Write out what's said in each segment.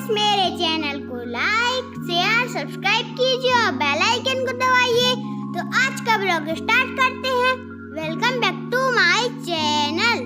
Guys, मेरे channel को like share subscribe कीजिए और बेल आइकन को दबाइए। तो आज का ब्लॉग स्टार्ट करते हैं। Welcome back to my channel.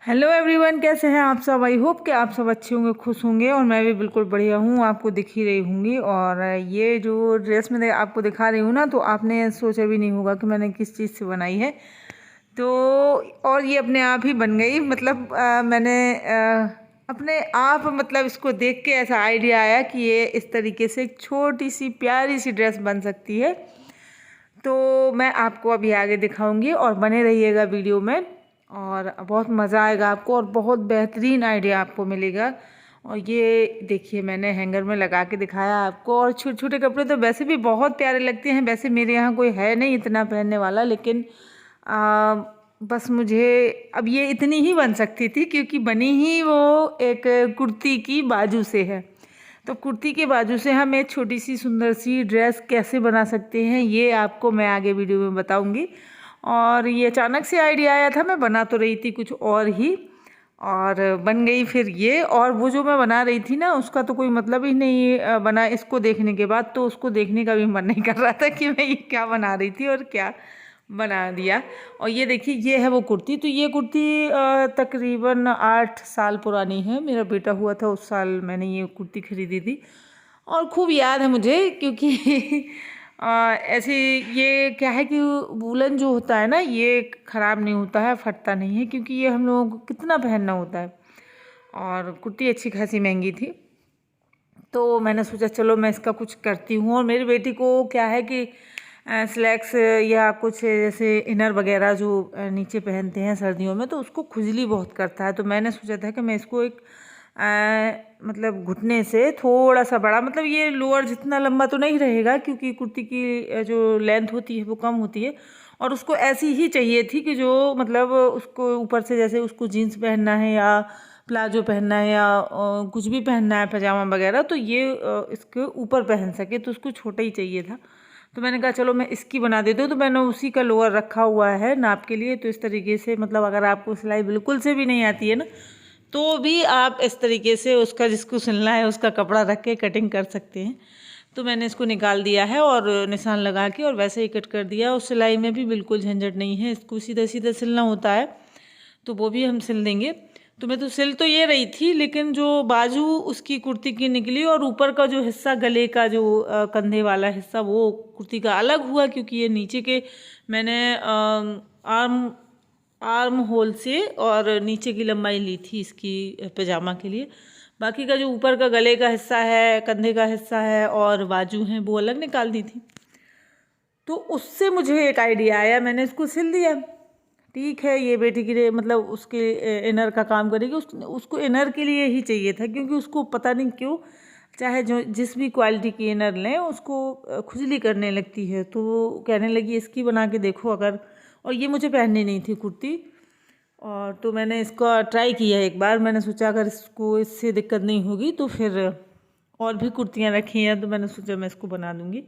Hello everyone, कैसे हैं आप सब। आई होप कि आप सब अच्छे होंगे, खुश होंगे और मैं भी बिल्कुल बढ़िया हूँ। आपको दिख ही रही होंगी। और ये जो ड्रेस मैं आपको दिखा रही हूँ ना, तो आपने सोचा भी नहीं होगा कि मैंने किस चीज़ से बनाई है। तो और ये अपने आप ही बन गई। मतलब मैंने अपने आप मतलब इसको देख के ऐसा आइडिया आया कि ये इस तरीके से एक छोटी सी प्यारी सी ड्रेस बन सकती है। तो मैं आपको अभी आगे दिखाऊंगी और बने रहिएगा वीडियो में, और बहुत मज़ा आएगा आपको और बहुत बेहतरीन आइडिया आपको मिलेगा। और ये देखिए, मैंने हैंगर में लगा के दिखाया आपको। और छोटे छोटे कपड़े तो वैसे भी बहुत प्यारे लगते हैं। वैसे मेरे यहाँ कोई है नहीं इतना पहनने वाला, लेकिन बस मुझे अब ये इतनी ही बन सकती थी, क्योंकि बनी ही वो एक कुर्ती की बाजू से है। तो कुर्ती के बाजू से हम एक छोटी सी सुंदर सी ड्रेस कैसे बना सकते हैं, ये आपको मैं आगे वीडियो में बताऊंगी। और ये अचानक से आइडिया आया था, मैं बना तो रही थी कुछ और ही, और बन गई फिर ये। और वो जो मैं बना रही थी ना, उसका तो कोई मतलब ही नहीं बना। इसको देखने के बाद तो उसको देखने का भी मन नहीं कर रहा था कि मैं ये क्या बना रही थी और क्या बना दिया। और ये देखिए, ये है वो कुर्ती। तो ये कुर्ती तकरीबन 8 साल पुरानी है। मेरा बेटा हुआ था उस साल मैंने ये कुर्ती खरीदी थी, और खूब याद है मुझे, क्योंकि ऐसे ये क्या है कि वूलन जो होता है ना, ये ख़राब नहीं होता है, फटता नहीं है, क्योंकि ये हम लोगों को कितना पहनना होता है। और कुर्ती अच्छी खासी महंगी थी। तो मैंने सोचा चलो मैं इसका कुछ करती हूँ। और मेरी बेटी को क्या है कि स्लैक्स या कुछ जैसे इनर वगैरह जो नीचे पहनते हैं सर्दियों में, तो उसको खुजली बहुत करता है। तो मैंने सोचा था कि मैं इसको एक मतलब घुटने से थोड़ा सा बड़ा, मतलब ये लोअर जितना लंबा तो नहीं रहेगा, क्योंकि कुर्ती की जो लेंथ होती है वो कम होती है। और उसको ऐसी ही चाहिए थी कि जो मतलब उसको ऊपर से, जैसे उसको जीन्स पहनना है या प्लाजो पहनना है या कुछ भी पहनना है, पजामा वगैरह, तो ये इसके ऊपर पहन सके। तो उसको छोटा ही चाहिए था। तो मैंने कहा चलो मैं इसकी बना देती हूँ। तो मैंने उसी का लोअर रखा हुआ है नाप के लिए। तो इस तरीके से, मतलब अगर आपको सिलाई बिल्कुल से भी नहीं आती है ना, तो भी आप इस तरीके से उसका, जिसको सिलना है उसका कपड़ा रख के कटिंग कर सकते हैं। तो मैंने इसको निकाल दिया है और निशान लगा के और वैसे ही कट कर दिया। और सिलाई में भी बिल्कुल झंझट नहीं है, इसको सीधा सीधा सिलना होता है, तो वो भी हम सिल देंगे। तो मैं तो सिल तो ये रही थी, लेकिन जो बाजू उसकी कुर्ती की निकली और ऊपर का जो हिस्सा, गले का जो कंधे वाला हिस्सा, वो कुर्ती का अलग हुआ, क्योंकि ये नीचे के मैंने आर्म होल से और नीचे की लंबाई ली थी इसकी पजामा के लिए। बाकी का जो ऊपर का गले का हिस्सा है, कंधे का हिस्सा है और बाजू हैं, वो अलग निकाल दी थी। तो उससे मुझे एक आइडिया आया, मैंने इसको सिल दिया। ठीक है, ये बेटी के लिए मतलब उसके इनर का काम करेगी। उसको इनर के लिए ही चाहिए था, क्योंकि उसको पता नहीं क्यों, चाहे जो जिस भी क्वालिटी की इनर लें, उसको खुजली करने लगती है। तो वो कहने लगी इसकी बना के देखो अगर। और ये मुझे पहननी नहीं थी कुर्ती। और तो मैंने इसका ट्राई किया एक बार। मैंने सोचा अगर इसको इससे दिक्कत नहीं होगी तो फिर और भी कुर्तियाँ रखी हैं, तो मैंने सोचा मैं इसको बना दूँगी।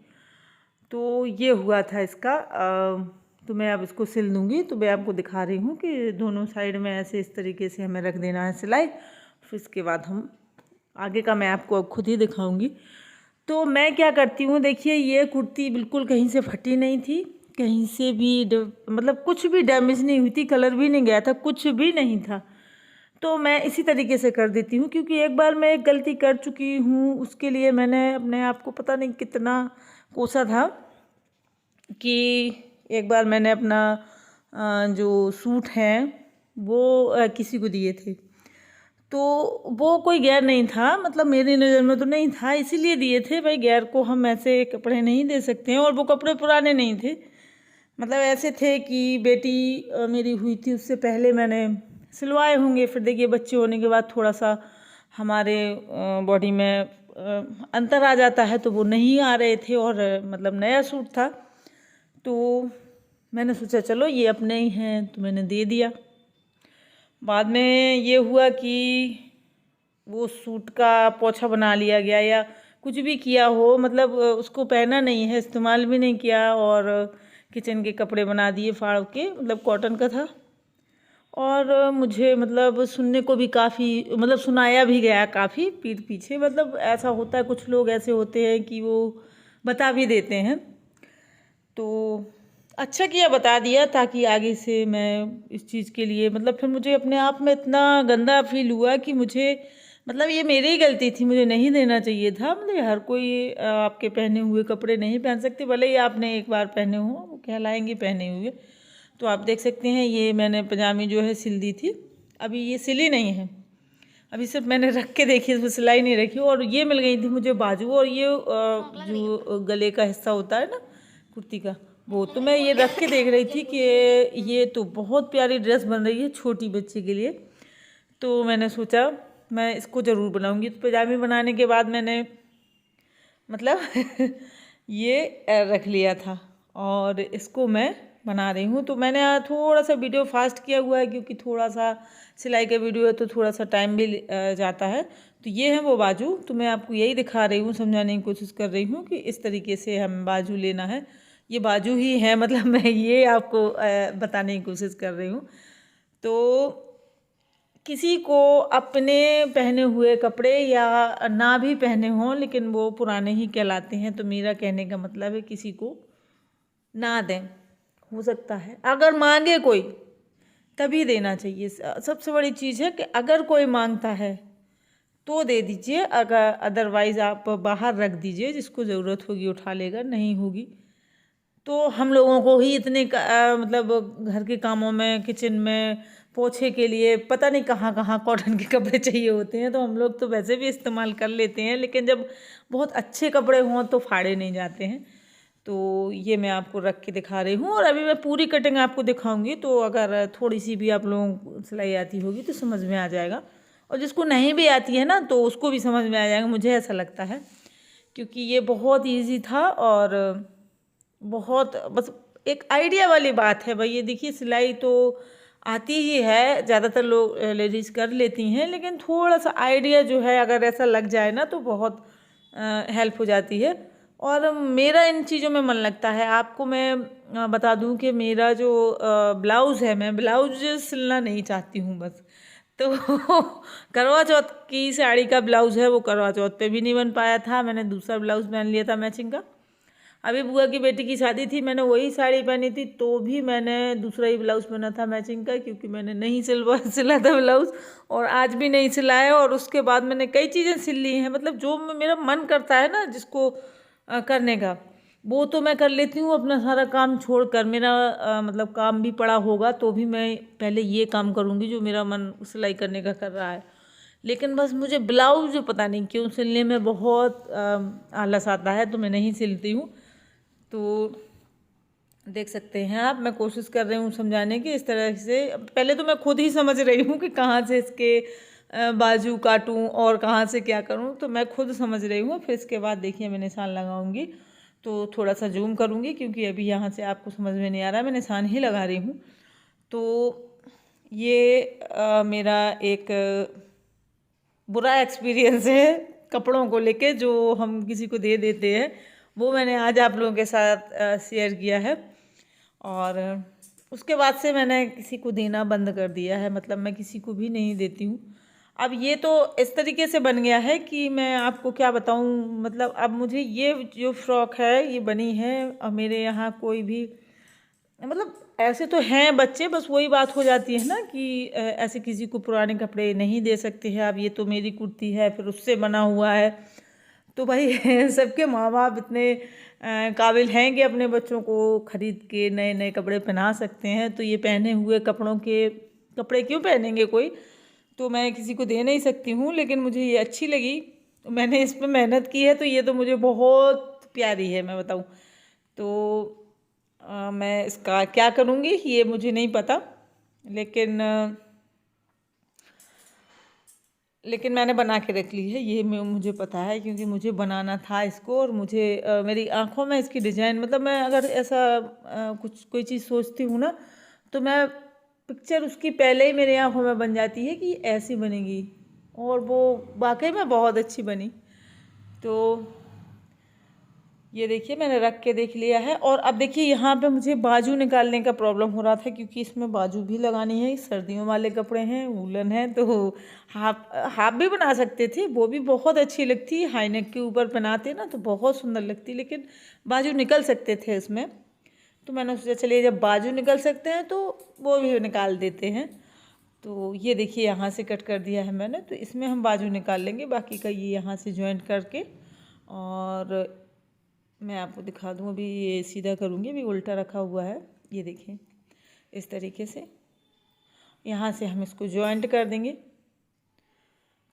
तो ये हुआ था इसका। तो मैं अब इसको सिल दूँगी। तो मैं आपको दिखा रही हूँ कि दोनों साइड में ऐसे इस तरीके से हमें रख देना है सिलाई। फिर इसके बाद हम आगे का मैं आपको अब खुद ही दिखाऊँगी। तो मैं क्या करती हूँ, देखिए ये कुर्ती बिल्कुल कहीं से फटी नहीं थी, कहीं से भी मतलब कुछ भी डैमेज नहीं हुई थी, कलर भी नहीं गया था, कुछ भी नहीं था। तो मैं इसी तरीके से कर देती हूँ, क्योंकि एक बार मैं एक गलती कर चुकी हूँ। उसके लिए मैंने अपने आप को पता नहीं कितना कोसा था कि एक बार मैंने अपना जो सूट हैं वो किसी को दिए थे। तो वो कोई गैर नहीं था, मतलब मेरी नज़र में तो नहीं था, इसीलिए दिए थे। भाई गैर को हम ऐसे कपड़े नहीं दे सकते हैं। और वो कपड़े पुराने नहीं थे, मतलब ऐसे थे कि बेटी मेरी हुई थी उससे पहले मैंने सिलवाए होंगे। फिर देखिए बच्चे होने के बाद थोड़ा सा हमारे बॉडी में अंतर आ जाता है, तो वो नहीं आ रहे थे और मतलब नया सूट था। तो मैंने सोचा चलो ये अपने ही हैं, तो मैंने दे दिया। बाद में ये हुआ कि वो सूट का पोछा बना लिया गया या कुछ भी किया हो, मतलब उसको पहना नहीं है, इस्तेमाल भी नहीं किया, और किचन के कपड़े बना दिए फाड़ के, मतलब कॉटन का था। और मुझे मतलब सुनने को भी काफ़ी मतलब सुनाया भी गया काफ़ी पीठ पीछे। मतलब ऐसा होता है, कुछ लोग ऐसे होते हैं कि वो बता भी देते हैं। तो अच्छा किया बता दिया, ताकि आगे से मैं इस चीज़ के लिए मतलब फिर मुझे अपने आप में इतना गंदा फील हुआ कि मुझे मतलब ये मेरी ही गलती थी, मुझे नहीं देना चाहिए था। मतलब हर कोई आपके पहने हुए कपड़े नहीं पहन सकते, भले ही आपने एक बार पहने हो, वो कहलाएंगे पहने हुए। तो आप देख सकते हैं ये मैंने पजामी जो है सिल दी थी, अभी ये सिली नहीं है, अभी सिर्फ मैंने रख के देखी, इसमें सिलाई नहीं रखी। और ये मिल गई थी मुझे बाजू, और ये जो गले का हिस्सा होता है ना कुर्ती का, वो तो मैं ये रख के देख रही थी कि ये तो बहुत प्यारी ड्रेस बन रही है छोटी बच्ची के लिए। तो मैंने सोचा मैं इसको ज़रूर बनाऊंगी। तो पजामी बनाने के बाद मैंने मतलब ये रख लिया था और इसको मैं बना रही हूँ। तो मैंने थोड़ा सा वीडियो फास्ट किया हुआ है, क्योंकि थोड़ा सा सिलाई का वीडियो है तो थोड़ा सा टाइम भी जाता है। तो ये है वो बाजू, तो मैं आपको यही दिखा रही हूँ, समझाने की कोशिश कर रही हूँ कि इस तरीके से हम बाजू लेना है। ये बाजू ही है, मतलब मैं ये आपको बताने की कोशिश कर रही हूँ। तो किसी को अपने पहने हुए कपड़े या ना भी पहने हों, लेकिन वो पुराने ही कहलाते हैं। तो मेरा कहने का मतलब है किसी को ना दें, हो सकता है अगर मांगे कोई तभी देना चाहिए। सबसे बड़ी चीज़ है कि अगर कोई मांगता है तो दे दीजिए, अगर अदरवाइज़ आप बाहर रख दीजिए, जिसको ज़रूरत होगी उठा लेगा, नहीं होगी तो हम लोगों को ही इतने मतलब घर के कामों में, किचन में, पोछे के लिए पता नहीं कहाँ कहाँ कॉटन के कपड़े चाहिए होते हैं। तो हम लोग तो वैसे भी इस्तेमाल कर लेते हैं, लेकिन जब बहुत अच्छे कपड़े हों तो फाड़े नहीं जाते हैं। तो ये मैं आपको रख के दिखा रही हूँ, और अभी मैं पूरी कटिंग आपको दिखाऊंगी। तो अगर थोड़ी सी भी आप लोगों को सिलाई आती होगी तो समझ में आ जाएगा, और जिसको नहीं भी आती है ना तो उसको भी समझ में आ जाएगा, मुझे ऐसा लगता है। क्योंकि ये बहुत ईजी था और बहुत बस एक आइडिया वाली बात है भाई। ये देखिए सिलाई तो आती ही है, ज़्यादातर लोग लेडीज़ कर लेती हैं, लेकिन थोड़ा सा आइडिया जो है अगर ऐसा लग जाए ना तो बहुत हेल्प हो जाती है। और मेरा इन चीज़ों में मन लगता है। आपको मैं बता दूं कि मेरा जो ब्लाउज़ है, मैं ब्लाउज सिलना नहीं चाहती हूँ बस। तो करवा चौथ की साड़ी का ब्लाउज़ है, वो करवा चौथ पे भी नहीं बन पाया था। मैंने दूसरा ब्लाउज़ पहन लिया था मैचिंग का। अभी बुआ की बेटी की शादी थी, मैंने वही साड़ी पहनी थी, तो भी मैंने दूसरा ही ब्लाउज़ पहना था मैचिंग का, क्योंकि मैंने नहीं सिला था ब्लाउज़, और आज भी नहीं सिलाया। और उसके बाद मैंने कई चीज़ें सिल ली हैं। मतलब जो मेरा मन करता है ना जिसको करने का, वो तो मैं कर लेती हूँ अपना सारा काम छोड़कर। मेरा मतलब काम भी पड़ा होगा तो भी मैं पहले ये काम करूँगी जो मेरा मन सिलाई करने का कर रहा है। लेकिन बस मुझे ब्लाउज़ पता नहीं क्यों सिलने में बहुत आलस आता है, तो मैं नहीं सिलती हूँ। तो देख सकते हैं आप, मैं कोशिश कर रही हूँ समझाने की इस तरह से। पहले तो मैं खुद ही समझ रही हूँ कि कहाँ से इसके बाजू काटूँ और कहाँ से क्या करूँ, तो मैं खुद समझ रही हूँ। फिर इसके बाद देखिए मैं निशान लगाऊंगी, तो थोड़ा सा जूम करूँगी, क्योंकि अभी यहाँ से आपको समझ में नहीं आ रहा, मैं निशान ही लगा रही हूँ। तो ये मेरा एक बुरा एक्सपीरियंस है कपड़ों को लेके, जो हम किसी को दे देते हैं, वो मैंने आज आप लोगों के साथ शेयर किया है। और उसके बाद से मैंने किसी को देना बंद कर दिया है, मतलब मैं किसी को भी नहीं देती हूँ। अब ये तो इस तरीके से बन गया है कि मैं आपको क्या बताऊँ। मतलब अब मुझे ये जो फ्रॉक है ये बनी है, और मेरे यहाँ कोई भी मतलब ऐसे तो हैं बच्चे, बस वही बात हो जाती है ना कि ऐसे किसी को पुराने कपड़े नहीं दे सकते हैं। अब ये तो मेरी कुर्ती है, फिर उससे बना हुआ है, तो भाई सबके माँ बाप इतने काबिल हैं कि अपने बच्चों को खरीद के नए नए कपड़े पहना सकते हैं। तो ये पहने हुए कपड़ों के कपड़े क्यों पहनेंगे कोई, तो मैं किसी को दे नहीं सकती हूँ। लेकिन मुझे ये अच्छी लगी, तो मैंने इस पर मेहनत की है, तो ये तो मुझे बहुत प्यारी है, मैं बताऊँ तो। मैं इसका क्या करूँगी ये मुझे नहीं पता, लेकिन मैंने बना के रख ली है, ये मुझे पता है, क्योंकि मुझे बनाना था इसको। और मुझे मेरी आँखों में इसकी डिज़ाइन, मतलब मैं अगर ऐसा कुछ कोई चीज़ सोचती हूँ ना, तो मैं पिक्चर उसकी पहले ही मेरी आँखों में बन जाती है कि ऐसी बनेगी, और वो वाकई में बहुत अच्छी बनी। तो ये देखिए मैंने रख के देख लिया है। और अब देखिए यहाँ पे मुझे बाजू निकालने का प्रॉब्लम हो रहा था, क्योंकि इसमें बाजू भी लगानी है। सर्दियों वाले कपड़े हैं, वूलन है, तो हाफ भी बना सकते थे, वो भी बहुत अच्छी लगती। हाई नेक के ऊपर पहनाते ना तो बहुत सुंदर लगती, लेकिन बाजू निकल सकते थे इसमें। तो मैंने सोचा चलिए जब बाजू निकल सकते हैं तो वो भी निकाल देते हैं। तो ये देखिए यहाँ से कट कर दिया है मैंने, तो इसमें हम बाजू निकाल लेंगे। बाकी का ये यहाँ से जॉइंट करके, और मैं आपको दिखा दूँ। अभी ये सीधा करूँगी, अभी उल्टा रखा हुआ है। ये देखिए इस तरीके से यहाँ से हम इसको जॉइंट कर देंगे।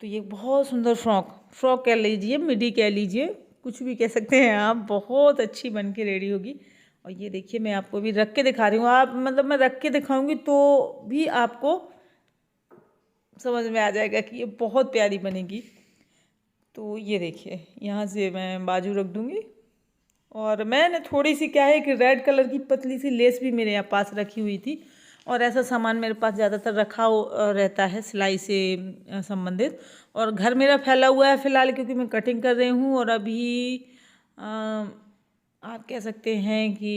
तो ये बहुत सुंदर फ्रॉक कह लीजिए, मिडी कह लीजिए, कुछ भी कह सकते हैं आप, बहुत अच्छी बन के रेडी होगी। और ये देखिए मैं आपको भी रख के दिखा रही हूँ। आप मतलब मैं रख के दिखाऊंगी तो भी आपको समझ में आ जाएगा कि ये बहुत प्यारी बनेगी। तो ये देखिए यहाँ से मैं बाजू रख दूँगी। और मैंने थोड़ी सी क्या है कि रेड कलर की पतली सी लेस भी मेरे यहाँ पास रखी हुई थी, और ऐसा सामान मेरे पास ज़्यादातर रखा रहता है सिलाई से संबंधित। और घर मेरा फैला हुआ है फ़िलहाल, क्योंकि मैं कटिंग कर रही हूँ। और अभी आप कह सकते हैं कि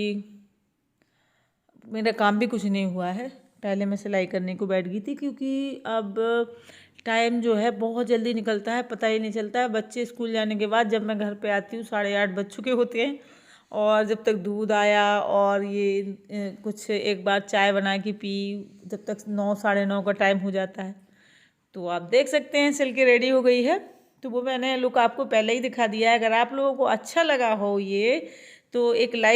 मेरा काम भी कुछ नहीं हुआ है। पहले मैं सिलाई करने को बैठ गई थी, क्योंकि अब टाइम जो है बहुत जल्दी निकलता है, पता ही नहीं चलता है। बच्चे स्कूल जाने के बाद जब मैं घर पे आती हूँ 8:30 बज चुके होते हैं, और जब तक दूध आया और ये कुछ एक बार चाय बना के पी, जब तक 9 साढ़े 9 का टाइम हो जाता है। तो आप देख सकते हैं सिल के रेडी हो गई है। तो वो मैंने लुक आपको पहले ही दिखा दिया है। अगर आप लोगों को अच्छा लगा हो ये, तो एक लाइक